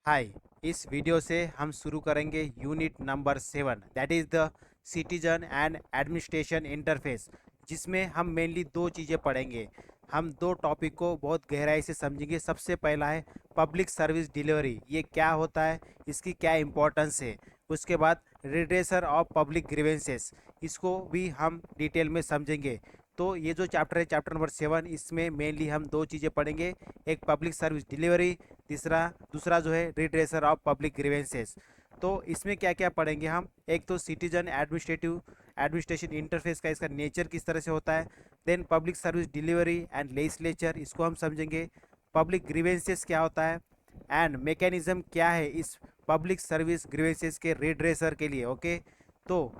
हाय। इस वीडियो से हम शुरू करेंगे unit number 7, that is the citizen and administration interface, जिसमें हम मेनली दो चीज़ें पढ़ेंगे। हम दो टॉपिक को बहुत गहराई से समझेंगे। सबसे पहला है पब्लिक सर्विस डिलीवरी, ये क्या होता है, इसकी क्या इम्पोर्टेंस है। उसके बाद रिड्रेसर ऑफ पब्लिक ग्रीवेंसेस, इसको भी हम डिटेल में समझेंगे। तो ये जो चैप्टर है, चैप्टर नंबर 7, इसमें मेनली हम दो चीज़ें पढ़ेंगे। एक पब्लिक सर्विस डिलीवरी, तीसरा दूसरा जो है रिड्रेसर ऑफ पब्लिक ग्रीवेंसेस। तो इसमें क्या क्या पढ़ेंगे हम। एक तो सिटीजन एडमिनिस्ट्रेशन इंटरफेस का इसका नेचर किस तरह से होता है। Then public service delivery and legislature, इसको हम समझेंगे। पब्लिक ग्रीवेंसेस क्या होता है एंड मैकेनिज्म क्या है इस पब्लिक सर्विस ग्रीवेंसेस के रिड्रेसर के लिए। ओके, तो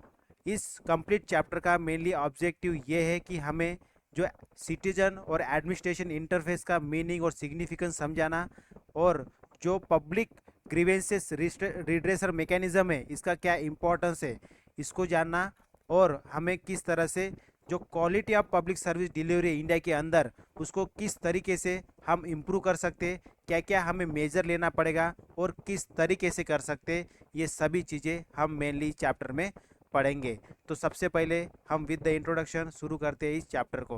इस कंप्लीट चैप्टर का मेनली ऑब्जेक्टिव ये है कि हमें जो सिटीजन और एडमिनिस्ट्रेशन इंटरफेस का मीनिंग और सिग्निफिकेंस समझाना, और जो पब्लिक ग्रीवेंसेस रिड्रेसर मैकेनिज्म है इसका क्या इम्पोर्टेंस है इसको जानना, और हमें किस तरह से जो quality of public service delivery India के अंदर उसको किस तरीके से हम इम्प्रूव कर सकते, क्या क्या हमें मेजर लेना पड़ेगा और किस तरीके से कर सकते, ये सभी चीज़ें हम मेनली चैप्टर में पढ़ेंगे। तो सबसे पहले हम विद द इंट्रोडक्शन शुरू करते हैं इस चैप्टर को।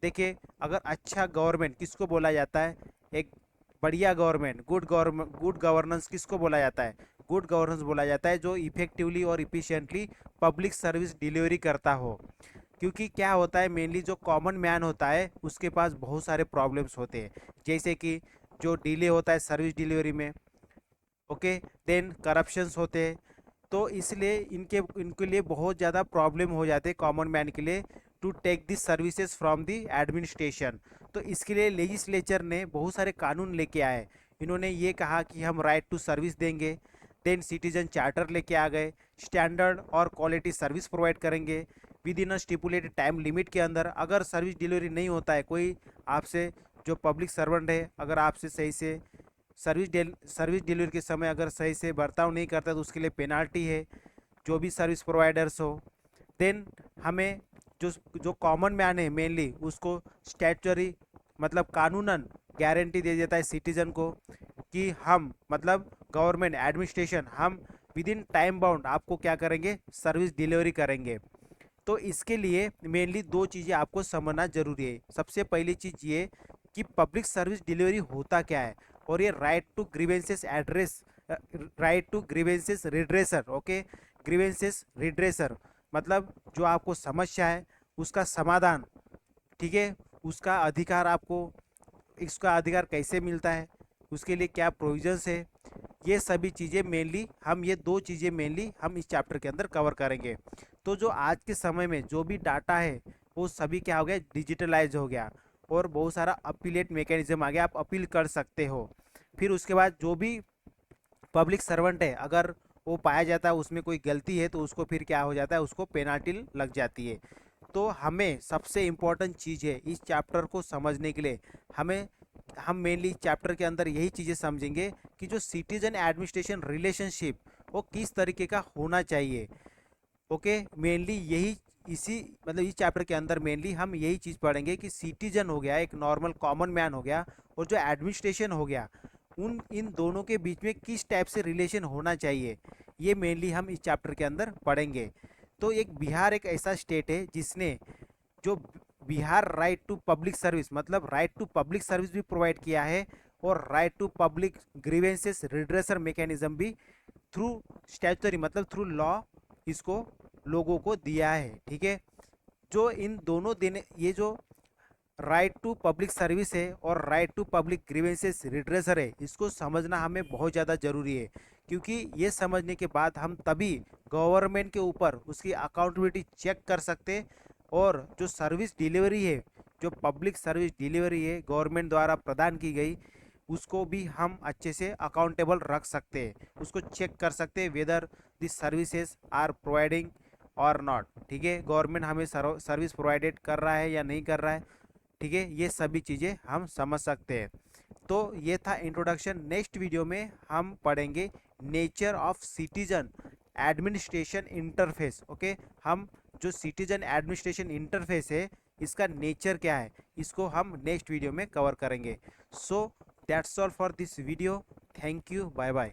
देखिए, अगर अच्छा गवर्नमेंट किसको बोला जाता है, एक बढ़िया गवर्नमेंट, गुड गवर्नेंस किसको बोला जाता है, गुड गवर्नेंस बोला जाता है जो इफेक्टिवली और इफिशिएंटली पब्लिक सर्विस डिलीवरी करता हो। क्योंकि क्या होता है, मेनली जो कॉमन मैन होता है उसके पास बहुत सारे प्रॉब्लम्स होते हैं, जैसे कि जो डिले होता है सर्विस डिलीवरी में। ओके, देन करप्शंस होते हैं। तो इसलिए इनके इनके लिए बहुत ज़्यादा प्रॉब्लम हो जाते हैं कॉमन मैन के लिए to take this services from the administration. तो इसके लिए लेजिस्लेचर ने बहुत सारे कानून लेके आए। इन्होंने ये कहा कि हम राइट टू सर्विस देंगे। देन सिटीजन चार्टर लेके आ गए, स्टैंडर्ड और क्वालिटी सर्विस प्रोवाइड करेंगे with in a stipulated time limit के अंदर। अगर सर्विस डिलीवरी नहीं होता है, कोई आपसे जो पब्लिक सर्वेंट है अगर आपसे सही से सर्विस डिलीवरी के समय अगर सही से बर्ताव नहीं करता तो उसके लिए पेनाल्टी है, जो भी सर्विस प्रोवाइडर्स हो। देन हमें जो जो कॉमन मैन है मेनली उसको स्टैट्यूटरी मतलब कानूनन गारंटी दे देता है सिटीजन को कि हम मतलब गवर्नमेंट एडमिनिस्ट्रेशन हम विद इन टाइम बाउंड आपको क्या करेंगे, सर्विस डिलीवरी करेंगे। तो इसके लिए मेनली दो चीज़ें आपको समझना जरूरी है। सबसे पहली चीज़ ये कि पब्लिक सर्विस डिलीवरी होता क्या है, और ये right to grievances redressal. Okay, grievances redressal मतलब जो आपको समस्या है उसका समाधान, ठीक है, उसका अधिकार आपको, इसका अधिकार कैसे मिलता है, उसके लिए क्या प्रोविजंस है, ये सभी चीज़ें मेनली हम ये दो चीज़ें मेनली हम इस चैप्टर के अंदर कवर करेंगे। तो जो आज के समय में जो भी डाटा है वो सभी क्या हो गया, डिजिटलाइज हो गया, और बहुत सारा अपीलेट मैकेनिज्म आ गया, आप अपील कर सकते हो। फिर उसके बाद जो भी पब्लिक सर्वेंट है अगर वो पाया जाता है उसमें कोई गलती है तो उसको फिर क्या हो जाता है, उसको पेनाल्टी लग जाती है। तो हमें सबसे इम्पोर्टेंट चीज़ है इस चैप्टर को समझने के लिए, हमें हम मेनली चैप्टर के अंदर यही चीज़ें समझेंगे कि जो सिटीजन एडमिनिस्ट्रेशन रिलेशनशिप वो किस तरीके का होना चाहिए। ओके, मेनली यही इसी मतलब इस चैप्टर के अंदर मेनली हम यही चीज़ पढ़ेंगे कि सिटीजन हो गया एक नॉर्मल कॉमन मैन हो गया, और जो एडमिनिस्ट्रेशन हो गया, उन इन दोनों के बीच में किस टाइप से रिलेशन होना चाहिए, ये मेनली हम इस चैप्टर के अंदर पढ़ेंगे। तो एक बिहार एक ऐसा स्टेट है जिसने जो Bihar right to public service मतलब राइट टू पब्लिक सर्विस भी प्रोवाइड किया है, और right to public grievances redressal mechanism भी थ्रू स्टैट्यूटरी मतलब थ्रू लॉ इसको लोगों को दिया है। ठीक है, जो इन दोनों देने ये जो राइट टू पब्लिक सर्विस है और राइट टू पब्लिक ग्रीवेंसेस रिड्रेसर है, इसको समझना हमें बहुत ज़्यादा ज़रूरी है। क्योंकि ये समझने के बाद हम तभी गवर्नमेंट के ऊपर उसकी अकाउंटेबिलिटी चेक कर सकते, और जो सर्विस डिलीवरी है, जो पब्लिक सर्विस डिलीवरी है गवर्नमेंट द्वारा प्रदान की गई, उसको भी हम अच्छे से अकाउंटेबल रख सकते हैं, उसको चेक कर सकते हैं whether this services are providing और नॉट। ठीक है, गवर्नमेंट हमें सर्विस प्रोवाइडेड कर रहा है या नहीं कर रहा है। ठीक है, ये सभी चीज़ें हम समझ सकते हैं। तो ये था इंट्रोडक्शन। नेक्स्ट वीडियो में हम पढ़ेंगे nature of citizen administration interface. Okay, हम जो सिटीजन एडमिनिस्ट्रेशन इंटरफेस है इसका नेचर क्या है, इसको हम नेक्स्ट वीडियो में कवर करेंगे। So that's all for this video. Thank you, bye bye.